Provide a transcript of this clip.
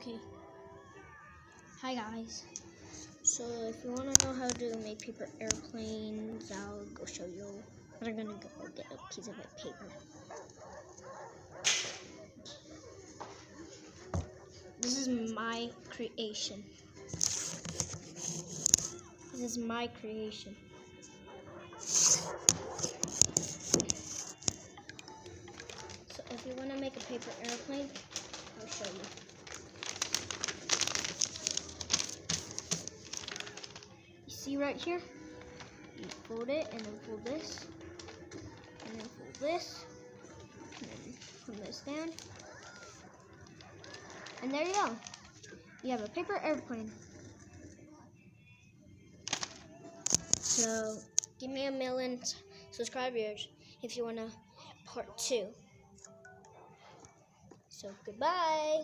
Okay. Hi guys. So if you want to know how to make paper airplanes, I'll go show you. But I'm gonna go get a piece of paper. This is my creation. This is my creation. So if you want to make a paper airplane, I'll show you. You see right here? You fold it and then fold this. And then fold this. And then put this down. And there you go. You have a paper airplane. So give me 1 million subscribers if you want a part 2. So goodbye.